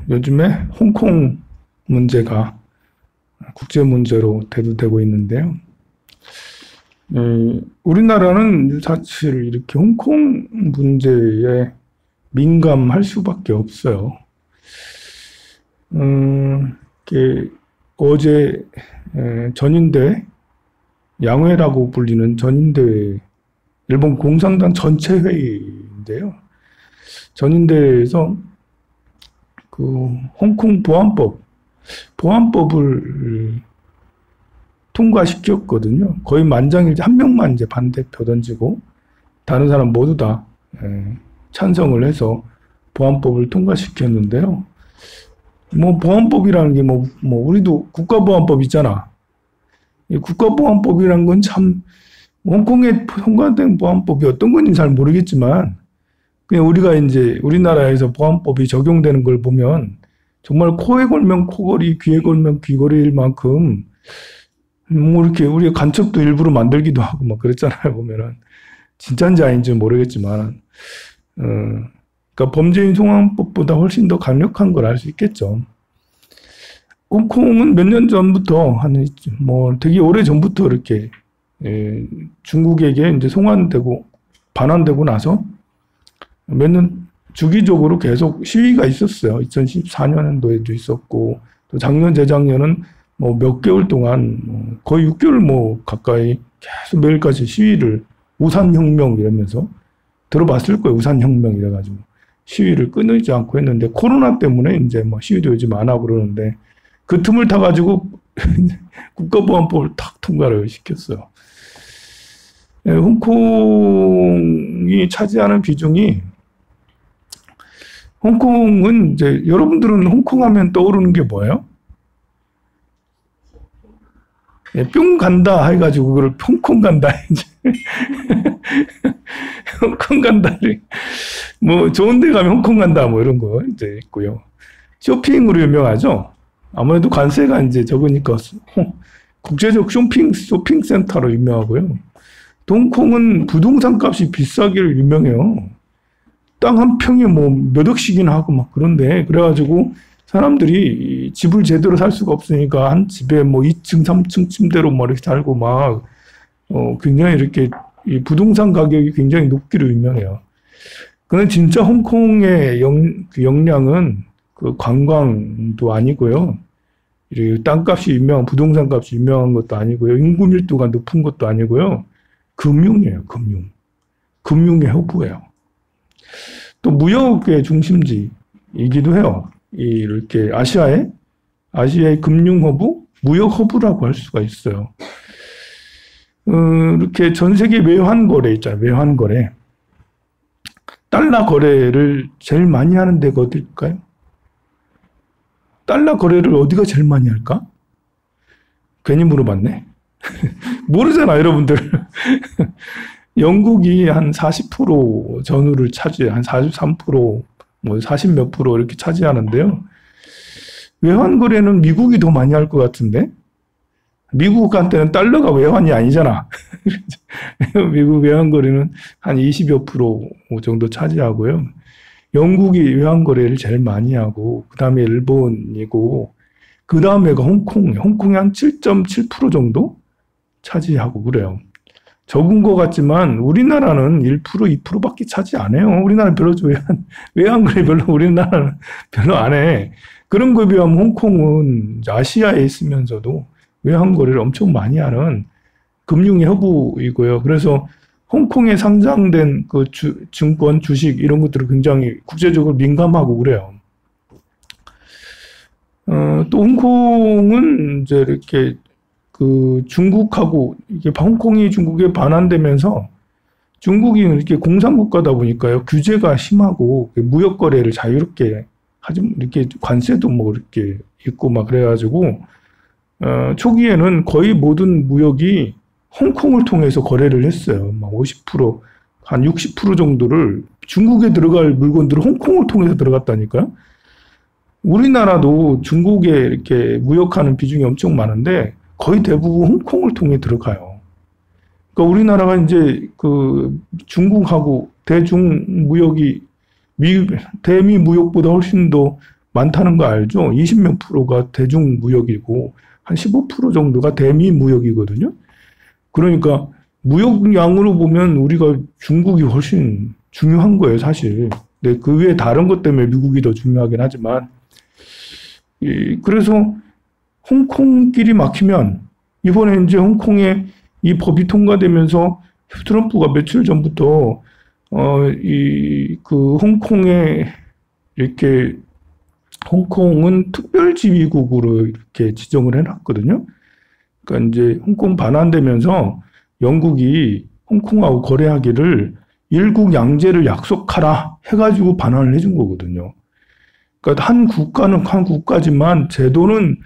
요즘에 홍콩 문제가 국제 문제로 대두되고 있는데요. 우리나라는 사실 이렇게 홍콩 문제에 민감할 수밖에 없어요. 이렇게 어제 전인대, 양회라고 불리는 전인대 일본 공산당 전체 회의인데요. 전인대에서 그 홍콩 보안법을 통과시켰거든요. 거의 만장일치 한 명만 이제 반대표 던지고 다른 사람 모두 다 찬성을 해서 보안법을 통과시켰는데요. 뭐 보안법이라는 게 우리도 국가보안법 있잖아. 이 국가보안법이라는 건 참 홍콩에 통과된 보안법이 어떤 건지 잘 모르겠지만 그냥 우리가 이제 우리나라에서 보안법이 적용되는 걸 보면 정말 코에 걸면 코걸이, 귀에 걸면 귀걸이일 만큼 뭐 이렇게 우리가 간첩도 일부러 만들기도 하고 막 그랬잖아요. 보면은 진짜인지 아닌지 모르겠지만, 그러니까 범죄인 송환법보다 훨씬 더 강력한 걸 알 수 있겠죠. 홍콩은 몇 년 전부터 되게 오래 전부터 이렇게 중국에게 이제 송환되고 반환되고 나서 몇 년 주기적으로 계속 시위가 있었어요. 2014년도에도 있었고 또 작년 재작년은 뭐 몇 개월 동안 거의 6개월 가까이 계속 매일까지 시위를 우산혁명 이러면서 들어봤을 거예요. 우산혁명 이래가지고 시위를 끊이지 않고 했는데 코로나 때문에 이제 시위도 요즘 안 하고 그러는데 그 틈을 타가지고 국가보안법을 탁 통과를 시켰어요. 홍콩이 차지하는 비중이 홍콩은 이제 여러분들은 홍콩 하면 떠오르는 게 뭐예요? 뿅 간다 해가지고 그걸 홍콩 간다 이제 홍콩 간다를 좋은 데 가면 홍콩 간다 이런 거 이제 있고요. 쇼핑으로 유명하죠. 아무래도 관세가 이제 적으니까 국제적 쇼핑 센터로 유명하고요. 홍콩은 부동산 값이 비싸기로 유명해요. 땅 한 평에 몇 억씩이나 하고 그런데 그래가지고 사람들이 집을 제대로 살 수가 없으니까 한 집에 2층, 3층 침대로 이렇게 살고 굉장히 이렇게 이 부동산 가격이 굉장히 높기로 유명해요. 근데 진짜 홍콩의 역량은 그 관광도 아니고요. 땅값이 부동산 값이 유명한 것도 아니고요. 인구 밀도가 높은 것도 아니고요. 금융이에요, 금융. 금융의 허브예요. 또 무역의 중심지이기도 해요. 이렇게 아시아의 금융 허브, 무역 허브라고 할 수가 있어요. 이렇게 전 세계 외환 거래 있잖아요. 외환 거래. 달러 거래를 제일 많이 하는 데가 어딜까요? 달러 거래를 어디가 제일 많이 할까? 괜히 물어봤네. 모르잖아, 여러분들. 영국이 한 40% 전후를 한 43%, 40 몇 프로 이렇게 차지하는데요. 외환 거래는 미국이 더 많이 할 것 같은데? 미국한테는 달러가 외환이 아니잖아. 미국 외환 거래는 한 20여 프로 정도 차지하고요. 영국이 외환 거래를 제일 많이 하고, 그 다음에 일본이고, 그 다음에가 홍콩이 한 7.7% 정도 차지하고 그래요. 적은 것 같지만 우리나라는 1%, 2%밖에 차지 안 해요. 우리나라는 별로 외환 거래 우리나라는 별로 안 해. 그런 거에 비하면 홍콩은 아시아에 있으면서도 외환 거래를 엄청 많이 하는 금융의 허브이고요. 그래서 홍콩에 상장된 그 증권, 주식 이런 것들을 굉장히 국제적으로 민감하고 그래요. 또 홍콩은 이제 이렇게 그 중국하고 이게 홍콩이 중국에 반환되면서 중국이 이렇게 공산국가다 보니까요. 규제가 심하고 무역 거래를 자유롭게 이렇게 관세도 이렇게 있고 그래가지고 초기에는 거의 모든 무역이 홍콩을 통해서 거래를 했어요. 50%, 한 60% 정도를 중국에 들어갈 물건들을 홍콩을 통해서 들어갔다니까요. 우리나라도 중국에 이렇게 무역하는 비중이 엄청 많은데 거의 대부분 홍콩을 통해 들어가요. 그러니까 우리나라가 이제 그 중국하고 대중 무역이 대미 무역보다 훨씬 더 많다는 거 알죠? 20몇 프로가 대중 무역이고 한 15% 정도가 대미 무역이거든요. 그러니까 무역량으로 보면 우리가 중국이 훨씬 중요한 거예요, 사실. 근데 그 외에 다른 것 때문에 미국이 더 중요하긴 하지만 그래서 홍콩길이 막히면 이번에 이제 홍콩에 이 법이 통과되면서 트럼프가 며칠 전부터 그 홍콩에 이렇게 홍콩은 특별지휘국으로 이렇게 지정을 해놨거든요. 그러니까 이제 홍콩 반환되면서 영국이 홍콩하고 거래하기를 일국 양제를 약속하라 해가지고 반환을 해준 거거든요. 그러니까 한 국가는 한 국가지만 제도는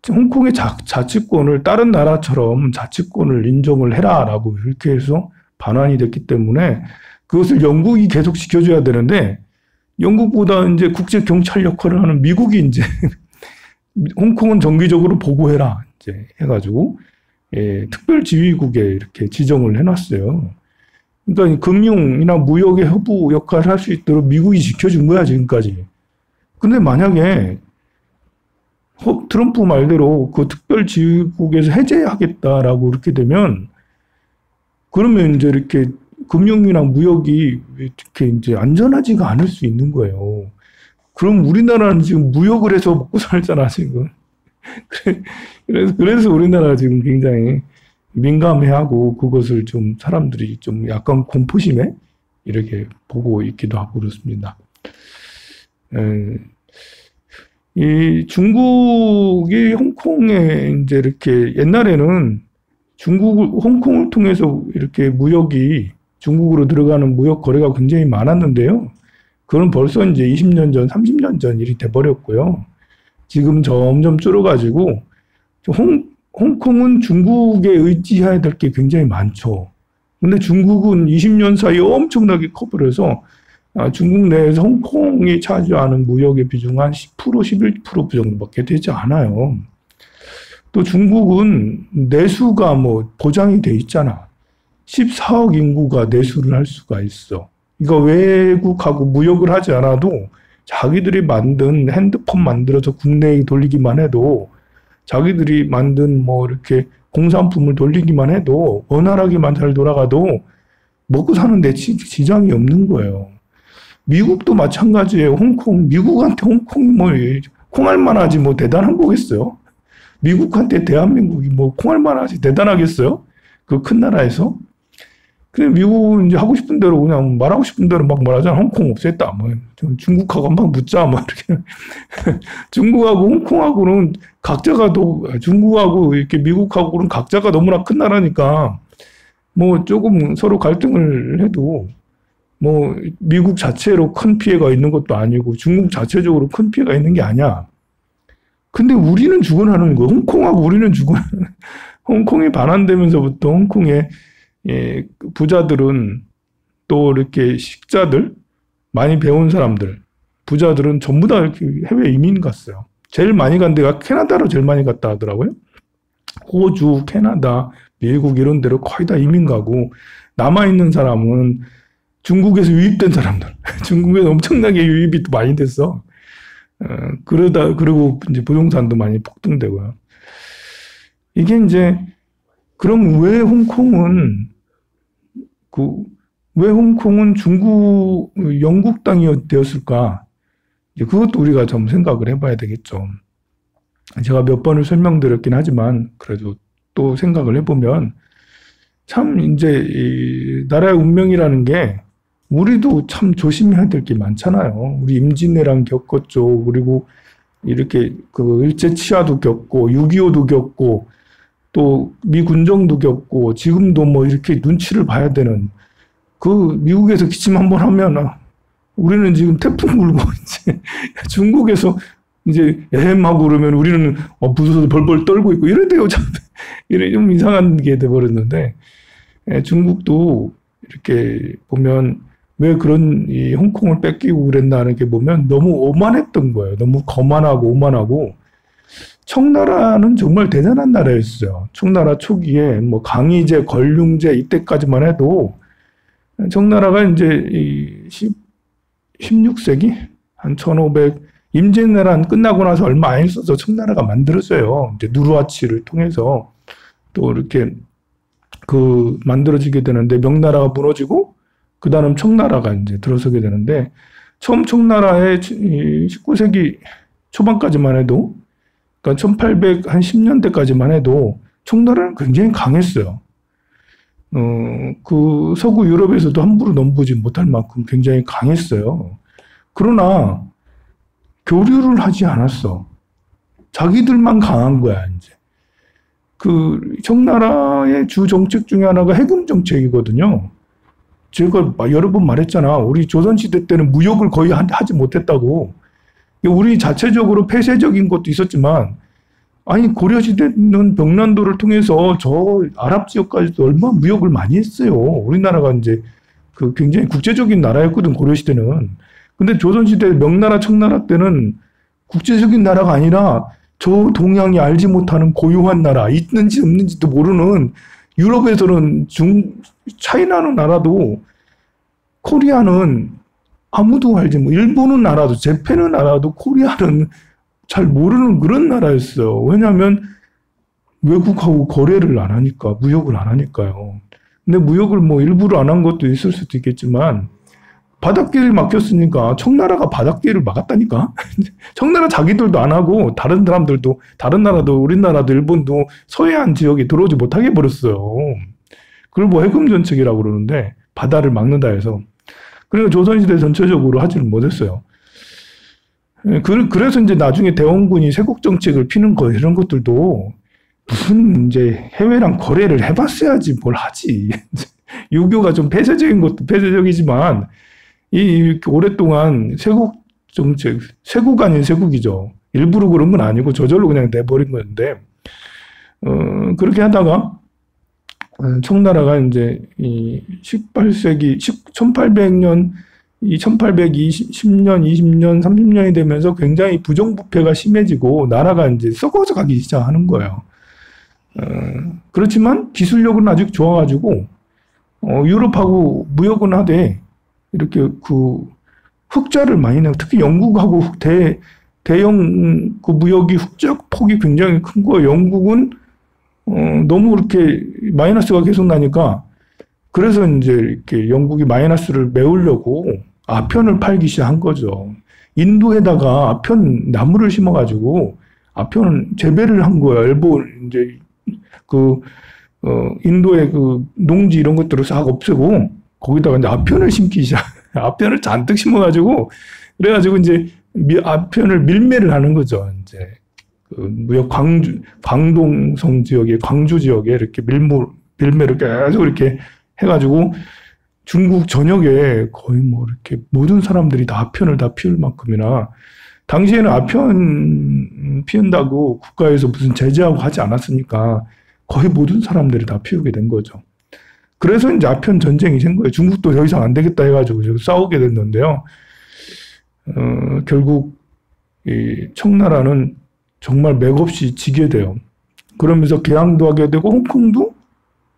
홍콩의 자치권을 다른 나라처럼 자치권을 인정을 해라라고 이렇게 해서 반환이 됐기 때문에 그것을 영국이 계속 지켜줘야 되는데 영국보다 이제 국제 경찰 역할을 하는 미국이 이제 홍콩은 정기적으로 보고해라 이제 해가지고 특별지휘국에 이렇게 지정을 해놨어요. 그러니까 금융이나 무역의 허브 역할을 할 수 있도록 미국이 지켜준 거야 지금까지. 근데 만약에 트럼프 말대로 그 특별지휘국에서 해제하겠다라고 이렇게 되면 그러면 이제 이렇게 금융이나 무역이 이렇게 이제 안전하지가 않을 수 있는 거예요. 그럼 우리나라는 지금 무역을 해서 먹고 살잖아, 지금. 그래서 우리나라가 지금 굉장히 민감해하고 그것을 좀 사람들이 좀 약간 공포심에 이렇게 보고 있기도 하고 그렇습니다. 이 중국이 홍콩에 이제 이렇게 옛날에는 홍콩을 통해서 이렇게 무역이 중국으로 들어가는 무역 거래가 굉장히 많았는데요. 그건 벌써 이제 20년 전, 30년 전 일이 돼버렸고요. 지금 점점 줄어가지고 홍콩은 중국에 의지해야 될 게 굉장히 많죠. 근데 중국은 20년 사이에 엄청나게 커버려서 중국 내에서 홍콩이 차지하는 무역의 비중은 한 10%, 11% 정도밖에 되지 않아요. 또 중국은 내수가 뭐 보장이 돼 있잖아. 14억 인구가 내수를 할 수가 있어. 이거 외국하고 무역을 하지 않아도 자기들이 만든 핸드폰 만들어서 국내에 돌리기만 해도 자기들이 만든 뭐 이렇게 공산품을 돌리기만 해도 원활하게만 잘 돌아가도 먹고 사는데 지장이 없는 거예요. 미국도 마찬가지예요. 미국한테 홍콩이 뭐 콩알만 하지 뭐 대단한 거겠어요? 미국한테 대한민국이 뭐 콩알만 하지 대단하겠어요? 그 큰 나라에서? 근데 미국은 이제 하고 싶은 대로 그냥 말하고 싶은 대로 막 말하잖아. 홍콩 없앴다. 뭐 중국하고 한번 붙자. 뭐 이렇게. 중국하고 홍콩하고는 중국하고 이렇게 미국하고는 각자가 너무나 큰 나라니까 뭐 조금 서로 갈등을 해도 뭐 미국 자체로 큰 피해가 있는 것도 아니고 중국 자체적으로 큰 피해가 있는 게 아니야. 근데 우리는 죽어나는 거야. 홍콩하고 우리는 죽어나는. 홍콩이 반환되면서부터 홍콩의 부자들은 또 이렇게 식자들, 많이 배운 사람들, 부자들은 전부 다 이렇게 해외 이민 갔어요. 제일 많이 간 데가 캐나다로 제일 많이 갔다 하더라고요. 호주, 캐나다, 미국 이런 데로 거의 다 이민 가고 남아있는 사람은 중국에서 유입된 사람들. 중국에서 엄청나게 유입이 또 많이 됐어. 그리고 이제 부동산도 많이 폭등되고요. 이게 이제, 그럼 왜 홍콩은 영국 땅이 되었을까? 그것도 우리가 좀 생각을 해봐야 되겠죠. 제가 몇 번을 설명드렸긴 하지만, 그래도 또 생각을 해보면, 참, 이제, 이 나라의 운명이라는 게, 우리도 참 조심해야 될 게 많잖아요. 우리 임진왜란 겪었죠. 그리고 이렇게 그 일제치하도 겪고, 6.25도 겪고, 또 미군정도 겪고, 지금도 뭐 이렇게 눈치를 봐야 되는, 그 미국에서 기침 한번 하면, 우리는 지금 태풍 불고, 이제 중국에서 이제 애헴하고 그러면 우리는 무서워서 벌벌 떨고 있고, 이래도요, 참, 이래 좀 이상한 게 돼버렸는데, 중국도 이렇게 보면, 왜 그런 이 홍콩을 뺏기고 그랬나 하는 게 보면 너무 오만했던 거예요. 너무 거만하고 오만하고. 청나라는 정말 대단한 나라였어요. 청나라 초기에 뭐 강희제, 걸륭제 이때까지만 해도 청나라가 이제 16세기 한 1500 임진왜란 끝나고 나서 얼마 안 있어서 청나라가 만들어져요. 이제 누르하치를 통해서 또 이렇게 만들어지게 되는데 명나라가 무너지고 그 다음 청나라가 이제 들어서게 되는데 처음 청나라의 19세기 초반까지만 해도 그러니까 1810년대까지만 해도 청나라는 굉장히 강했어요. 그 서구 유럽에서도 함부로 넘보지 못할 만큼 굉장히 강했어요. 그러나 교류를 하지 않았어. 자기들만 강한 거야, 이제. 청나라의 주 정책 중에 하나가 해금 정책이거든요. 제가 여러 번 말했잖아. 우리 조선시대 때는 무역을 거의 하지 못했다고. 우리 자체적으로 폐쇄적인 것도 있었지만, 아니, 고려시대는 병난도를 통해서 저 아랍 지역까지도 얼마나 무역을 많이 했어요. 우리나라가 이제 굉장히 국제적인 나라였거든, 고려시대는. 근데 조선시대 명나라, 청나라 때는 국제적인 나라가 아니라 저 동양이 알지 못하는 고유한 나라, 있는지 없는지도 모르는 유럽에서는 차이나는 알아도 코리아는 아무도 알지 못, 일본은 알아도, 재팬은 알아도 코리아는 잘 모르는 그런 나라였어요. 왜냐하면 외국하고 거래를 안 하니까, 무역을 안 하니까요. 근데 무역을 뭐 일부러 안 한 것도 있을 수도 있겠지만 바닷길을 막혔으니까 청나라가 바닷길을 막았다니까. 청나라 자기들도 안 하고 다른 사람들도 다른 나라도 우리나라도 일본도 서해안 지역에 들어오지 못하게 해버렸어요. 그걸 뭐 해금 정책이라고 그러는데 바다를 막는다 해서. 그러니까 조선시대 전체적으로 하지를 못했어요. 그래서 이제 나중에 대원군이 세국 정책을 피는 거 이런 것들도 무슨 이제 해외랑 거래를 해봤어야지 뭘 하지. 유교가 좀 폐쇄적인 것도 폐쇄적이지만 이렇게 오랫동안 세국 정책, 세국 아닌 세국이죠. 일부러 그런 건 아니고 저절로 그냥 내버린 건데, 그렇게 하다가 청나라가 이제 이 18세기, 1800년, 1820년, 20년, 30년이 되면서 굉장히 부정부패가 심해지고 나라가 이제 썩어져 가기 시작하는 거예요. 그렇지만 기술력은 아직 좋아가지고 유럽하고 무역은 하되 이렇게 흑자를 많이 내고 특히 영국하고 대형 무역이 흑자 폭이 굉장히 큰 거예요. 영국은 너무 이렇게 마이너스가 계속 나니까 그래서 이제 이렇게 영국이 마이너스를 메우려고 아편을 팔기 시작한 거죠. 인도에다가 아편 나무를 심어가지고 아편 재배를 한 거예요. 일본 이제 인도의 농지 이런 것들을 싹 없애고 거기다가 이제 아편을 심기 시작. 아편을 잔뜩 심어가지고 그래가지고 이제 아편을 밀매를 하는 거죠. 이제 무역 광동성 지역에 광주 지역에 이렇게 밀매를 계속 이렇게 해가지고 중국 전역에 거의 뭐 이렇게 모든 사람들이 다 아편을 다 피울 만큼이나 당시에는 아편 피운다고 국가에서 무슨 제재하고 하지 않았으니까 거의 모든 사람들이 다 피우게 된 거죠. 그래서 이제 아편 전쟁이 생 거예요. 중국도 더 이상 안 되겠다 해가지고 싸우게 됐는데요. 결국 이 청나라는 정말 맥없이 지게 돼요. 그러면서 개항도 하게 되고 홍콩도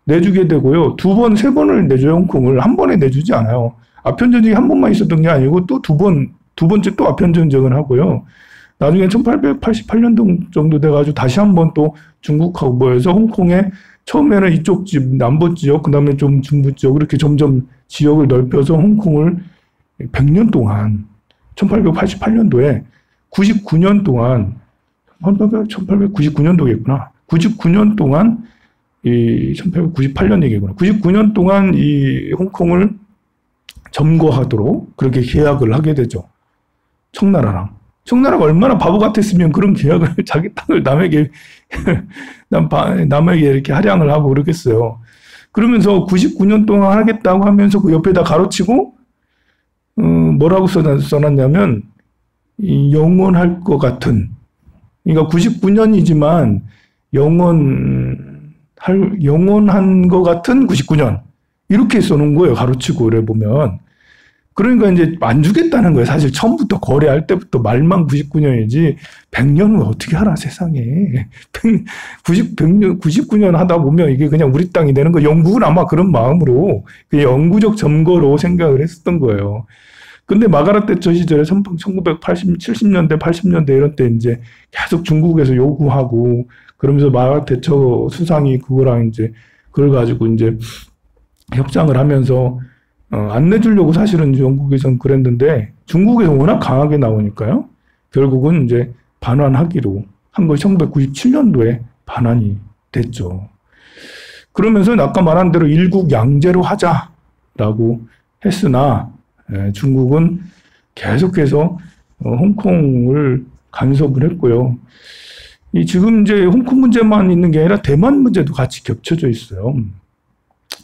내주게 되고요. 두 번, 세 번을 내줘요. 홍콩을 한 번에 내주지 않아요. 아편 전쟁이 한 번만 있었던 게 아니고 또 두 번째 또 아편 전쟁을 하고요. 나중에 1888년 정도 돼가지고 다시 한 번 또 중국하고 모여서 홍콩에 처음에는 이쪽 남부 지역, 그 다음에 좀 중부 지역, 이렇게 점점 지역을 넓혀서 홍콩을 100년 동안, 1888년도에 99년 동안, 1899년도겠구나. 99년 동안, 1898년 얘기구나. 99년 동안 이 홍콩을 점거하도록 그렇게 계약을 하게 되죠. 청나라랑. 청나라가 얼마나 바보 같았으면 그런 계약을 자기 땅을 남에게 이렇게 할양을 하고 그러겠어요. 그러면서 99년 동안 하겠다고 하면서 그 옆에다 가로치고 뭐라고 써놨냐면 영원할 것 같은, 그러니까 99년이지만 영원한 것 같은 99년 이렇게 써놓은 거예요. 가로치고 그래 보면. 그러니까 이제 안 주겠다는 거예요. 사실 처음부터 거래할 때부터 말만 99년이지 100년은 어떻게 하나 세상에. 99년 하다 보면 이게 그냥 우리 땅이 되는 거. 영국은 아마 그런 마음으로 영구적 점거로 생각을 했었던 거예요. 근데 마가렛 대처 시절에 1980, 70년대, 80년대 이런 때 이제 계속 중국에서 요구하고 그러면서 마가렛 대처 수상이 그거랑 이제 그걸 가지고 이제 협상을 하면서 안 내주려고 사실은 영국에선 그랬는데 중국에서 워낙 강하게 나오니까요. 결국은 이제 반환하기로 한 것이 1997년도에 반환이 됐죠. 그러면서 아까 말한 대로 일국 양제로 하자라고 했으나 중국은 계속해서 홍콩을 간섭을 했고요. 지금 이제 홍콩 문제만 있는 게 아니라 대만 문제도 같이 겹쳐져 있어요.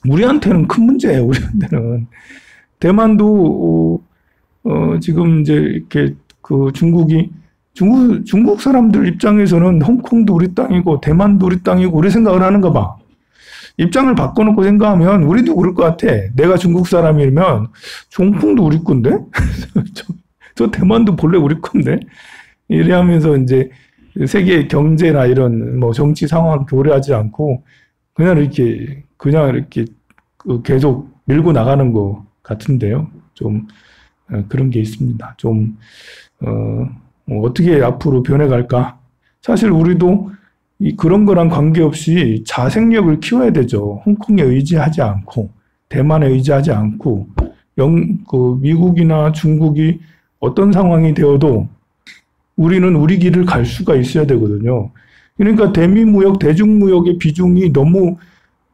우리한테는 큰 문제예요. 우리한테는 대만도 지금 이제 이렇게 그 중국 사람들 입장에서는 홍콩도 우리 땅이고 대만도 우리 땅이고 우리 생각을 하는가 봐. 입장을 바꿔놓고 생각하면 우리도 그럴 것 같아. 내가 중국 사람이면 홍콩도 우리 건데? 저 대만도 본래 우리 건데? 이래 하면서 이제 세계 경제나 이런 뭐 정치 상황 교류하지 않고 그냥 이렇게 계속 밀고 나가는 것 같은데요. 좀 그런 게 있습니다. 좀 어떻게 앞으로 변해갈까? 사실 우리도 그런 거랑 관계없이 자생력을 키워야 되죠. 홍콩에 의지하지 않고 대만에 의지하지 않고 미국이나 중국이 어떤 상황이 되어도 우리는 우리 길을 갈 수가 있어야 되거든요. 그러니까 대미무역, 대중무역의 비중이 너무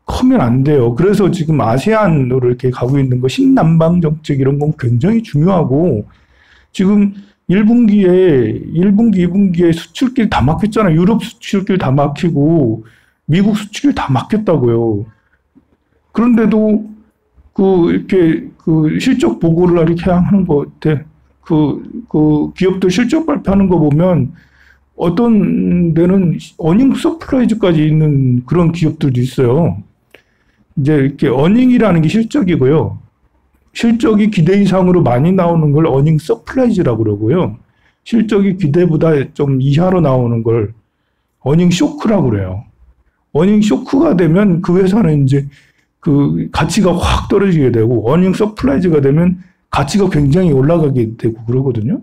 커면 안 돼요. 그래서 지금 아세안으로 이렇게 가고 있는 거 신남방 정책 이런 건 굉장히 중요하고 지금 1분기, 2분기에 수출길 다 막혔잖아요. 유럽 수출길 다 막히고 미국 수출길 다 막혔다고요. 그런데도 이렇게 실적 보고를 이렇게 하는 거 같아. 기업들 실적 발표하는 거 보면 어떤 데는 어닝 서프라이즈까지 있는 그런 기업들도 있어요. 이제 이렇게 어닝이라는 게 실적이고요. 실적이 기대 이상으로 많이 나오는 걸 어닝 서프라이즈라고 그러고요. 실적이 기대보다 좀 이하로 나오는 걸 어닝 쇼크라고 그래요. 어닝 쇼크가 되면 그 회사는 이제 그 가치가 확 떨어지게 되고 어닝 서프라이즈가 되면 가치가 굉장히 올라가게 되고 그러거든요.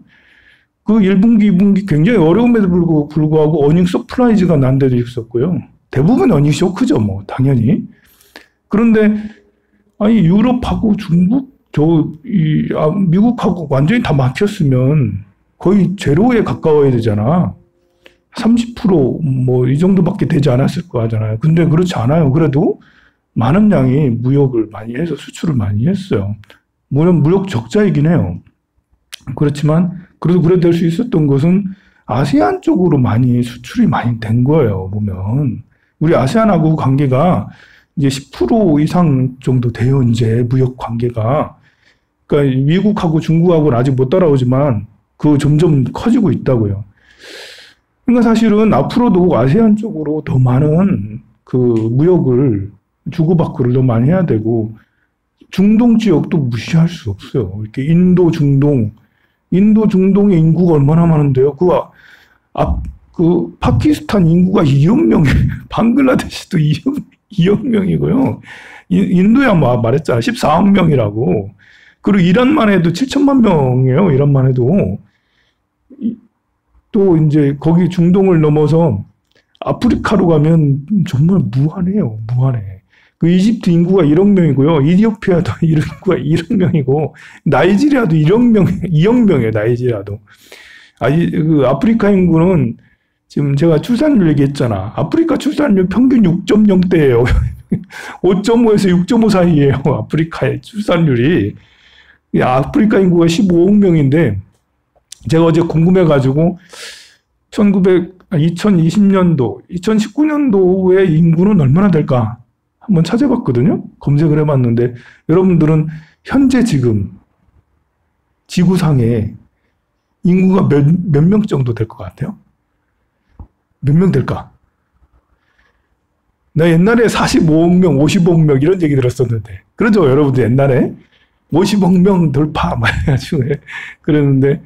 그 1분기, 2분기 굉장히 어려움에도 불구하고 어닝 서프라이즈가 난 데도 있었고요. 대부분 어닝 쇼크죠, 뭐 당연히. 그런데 아니 유럽하고 중국, 미국하고 완전히 다 막혔으면 거의 제로에 가까워야 되잖아. 30% 이 정도밖에 되지 않았을 거 하잖아요. 근데 그렇지 않아요. 그래도 많은 양이 무역을 많이 해서 수출을 많이 했어요. 물론 무역 적자이긴 해요. 그렇지만 그래도 그래 될 수 있었던 것은 아세안 쪽으로 많이 수출이 많이 된 거예요. 보면 우리 아세안하고 관계가 이제 10% 이상 정도 돼요. 이제 무역 관계가. 그러니까 미국하고 중국하고는 아직 못 따라오지만 점점 커지고 있다고요. 그러니까 사실은 앞으로도 아세안 쪽으로 더 많은 무역을 주고받고를 더 많이 해야 되고 중동 지역도 무시할 수 없어요. 이렇게 인도 중동의 인구가 얼마나 많은데요. 파키스탄 인구가 2억 명이에요. 방글라데시도 2억 명이고요. 인도야 말했잖아. 14억 명이라고. 그리고 이란만 해도 7천만 명이에요. 이란만 해도. 또 이제 거기 중동을 넘어서 아프리카로 가면 정말 무한해요. 무한해. 이집트 인구가 1억 명이고요. 이디오피아도 인구가 1억 명이고, 나이지리아도 2억 명이에요. 나이지리아도. 아프리카 인구는 지금 제가 출산율 얘기했잖아. 아프리카 출산율 평균 6.0대예요. 5.5에서 6.5 사이예요. 아프리카의 출산율이. 아프리카 인구가 15억 명인데 제가 어제 궁금해가지고 2020년도, 2019년도의 인구는 얼마나 될까 한번 찾아봤거든요. 검색을 해봤는데 여러분들은 현재 지금 지구상에 인구가 몇 명 정도 될 것 같아요? 몇 명 될까? 나 옛날에 45억 명, 50억 명 이런 얘기 들었었는데 그러죠, 여러분들 옛날에 50억 명 돌파 막 해가지고 그랬는데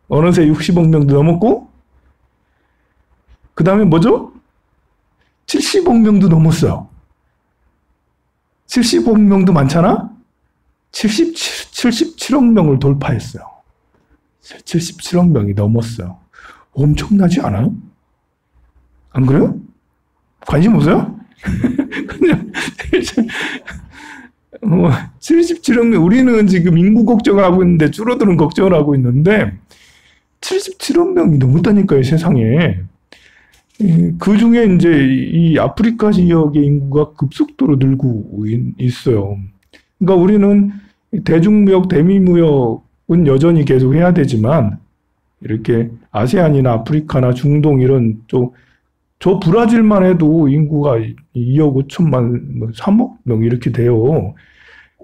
어느새 60억 명도 넘었고 그 다음에 뭐죠? 70억 명도 넘었어요. 70억 명도 많잖아? 77억 명을 돌파했어요. 77억 명이 넘었어요. 엄청나지 않아요? 안 그래요? 관심 없어요? 그냥 77억 명, 우리는 지금 인구 걱정을 하고 있는데 줄어드는 걱정을 하고 있는데 77억 명이 넘었다니까요, 세상에. 그 중에 이제 이 아프리카 지역의 인구가 급속도로 늘고 있어요. 그러니까 우리는 대중무역, 대미무역은 여전히 계속 해야 되지만 이렇게 아세안이나 아프리카나 중동 이런 저 브라질만 해도 인구가 2억 5천만, 3억 명 이렇게 돼요.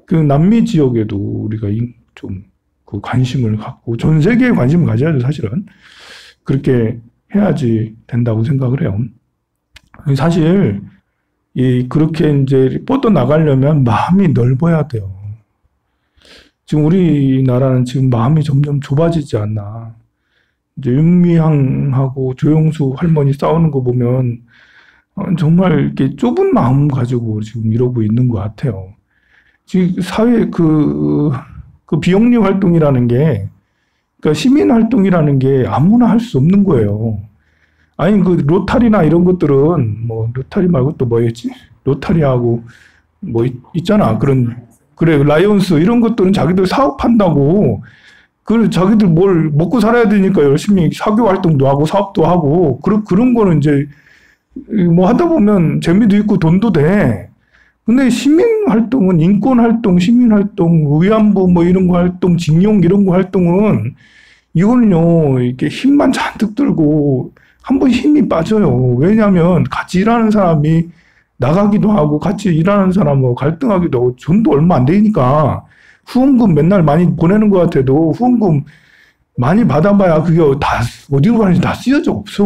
그 남미 지역에도 우리가 좀 그 관심을 갖고 전 세계에 관심을 가져야죠, 사실은. 그렇게 해야지 된다고 생각을 해요. 사실 그렇게 이제 뻗어 나가려면 마음이 넓어야 돼요. 지금 우리나라는 지금 마음이 점점 좁아지지 않나. 이제 윤미향하고 조영수 할머니 싸우는 거 보면 정말 이렇게 좁은 마음 가지고 지금 이러고 있는 것 같아요. 지금 사회 그 비영리 활동이라는 게, 그러니까 시민 활동이라는 게 아무나 할 수 없는 거예요. 아니 그 로타리나 이런 것들은 뭐 로타리 말고 또 뭐였지? 로타리하고 뭐 있잖아. 그래 라이온스 이런 것들은 자기들 사업한다고. 그 자기들 뭘 먹고 살아야 되니까 열심히 사교 활동도 하고 사업도 하고 그런 거는 이제 뭐 하다 보면 재미도 있고 돈도 돼. 근데 시민 활동은 인권 활동, 시민 활동, 위안부 뭐 이런 거 활동, 징용 이런 거 활동은 이거는요 이렇게 힘만 잔뜩 들고 한번 힘이 빠져요. 왜냐하면 같이 일하는 사람이 나가기도 하고 같이 일하는 사람하고 갈등하기도 하고 돈도 얼마 안 되니까. 후원금 맨날 많이 보내는 것 같아도 후원금 많이 받아봐야 그게 다 어디로 가는지 다 쓰여져 없어.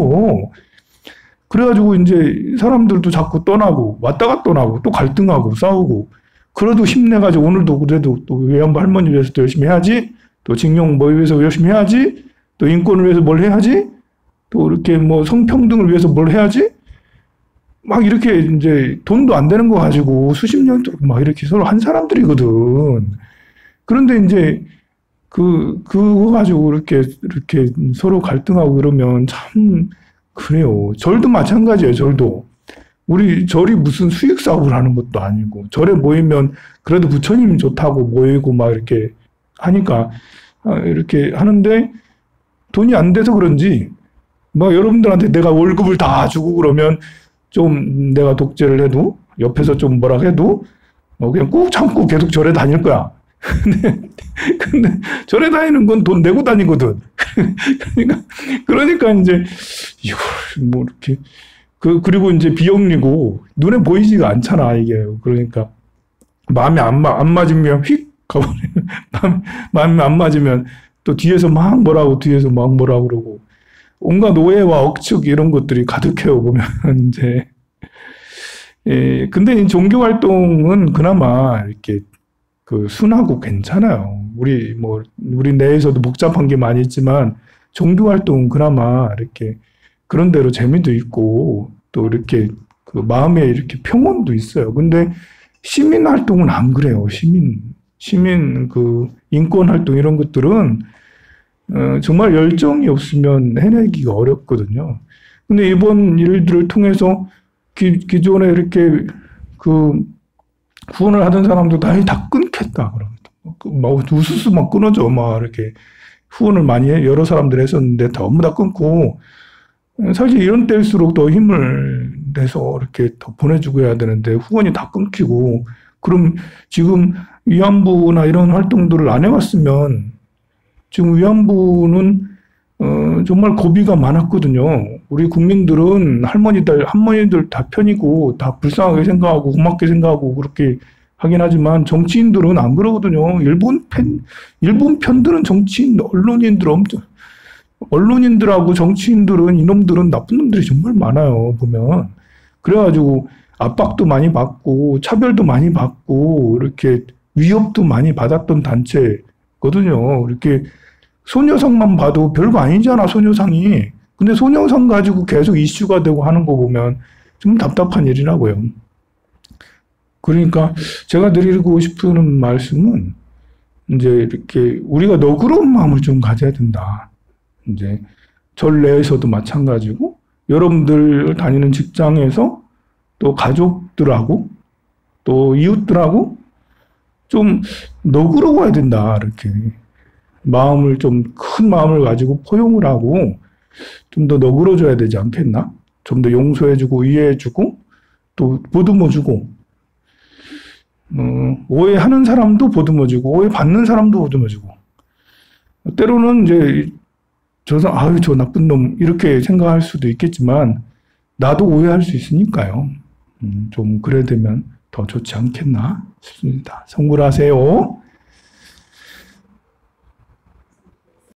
그래가지고 이제 사람들도 자꾸 떠나고 왔다가 떠나고 또 갈등하고 싸우고 그래도 힘내가지고 오늘도 그래도 또 외환부 할머니 위해서 또 열심히 해야지, 또 징용 뭐 위해서 열심히 해야지, 또 인권을 위해서 뭘 해야지, 또 이렇게 뭐 성평등을 위해서 뭘 해야지, 막 이렇게 이제 돈도 안 되는 거 가지고 수십 년 동안 막 이렇게 서로 한 사람들이거든. 그런데 이제 그거 가지고 이렇게 서로 갈등하고 이러면 참 그래요. 절도 마찬가지예요. 절도 우리 절이 무슨 수익 사업을 하는 것도 아니고 절에 모이면 그래도 부처님이 좋다고 모이고 막 이렇게 하니까 이렇게 하는데 돈이 안 돼서 그런지 막 여러분들한테 내가 월급을 다 주고 그러면 좀 내가 독재를 해도 옆에서 좀 뭐라 해도 그냥 꾹 참고 계속 절에 다닐 거야. 근데 절에 다니는 건 돈 내고 다니거든. 그러니까 이제 이걸 뭐 이렇게 그리고 이제 비영리고 눈에 보이지가 않잖아 이게. 그러니까 마음이 안 맞으면 휙 가버리면 마음이 안 맞으면 또 뒤에서 막 뭐라고 그러고 온갖 오해와 억측 이런 것들이 가득해요 보면 이제. 근데 이 종교 활동은 그나마 이렇게 순하고 괜찮아요. 우리 내에서도 복잡한 게 많이 있지만 종교 활동은 그나마 이렇게 그런 대로 재미도 있고 또 이렇게 마음에 이렇게 평온도 있어요. 근데 시민 활동은 안 그래요. 시민 인권 활동 이런 것들은 정말 열정이 없으면 해내기가 어렵거든요. 근데 이번 일들을 통해서 기존에 이렇게 후원을 하던 사람도 다 끊겠다. 막 우수수 막 끊어져. 막 이렇게 후원을 많이 여러 사람들이 했었는데 전부 다 끊고 사실 이런 때일수록 더 힘을 내서 이렇게 더 보내주고 해야 되는데 후원이 다 끊기고 그럼 지금 위안부나 이런 활동들을 안 해왔으면 지금 위안부는 정말 고비가 많았거든요. 우리 국민들은 할머니들 다 편이고 다 불쌍하게 생각하고 고맙게 생각하고 그렇게 하긴 하지만 정치인들은 안 그러거든요. 일본 편들은 정치인, 언론인들하고 정치인들은 이놈들은 나쁜 놈들이 정말 많아요. 보면. 그래가지고 압박도 많이 받고 차별도 많이 받고 이렇게 위협도 많이 받았던 단체거든요. 이렇게 소녀상만 봐도 별거 아니잖아, 소녀상이. 근데 소녀상 가지고 계속 이슈가 되고 하는 거 보면 좀 답답한 일이라고요. 그러니까 제가 드리고 싶은 말씀은 이제 이렇게 우리가 너그러운 마음을 좀 가져야 된다. 이제 절 내에서도 마찬가지고 여러분들 다니는 직장에서 또 가족들하고 또 이웃들하고 좀 너그러워야 된다. 이렇게 마음을 좀 큰 마음을 가지고 포용을 하고 좀 더 너그러져야 되지 않겠나? 좀 더 용서해주고 이해해주고 또 보듬어주고 오해하는 사람도 보듬어주고 오해받는 사람도 보듬어주고 때로는 이제 저 사람 아유 저 나쁜 놈 이렇게 생각할 수도 있겠지만 나도 오해할 수 있으니까요. 좀 그래야 되면 더 좋지 않겠나 싶습니다. 성불하세요.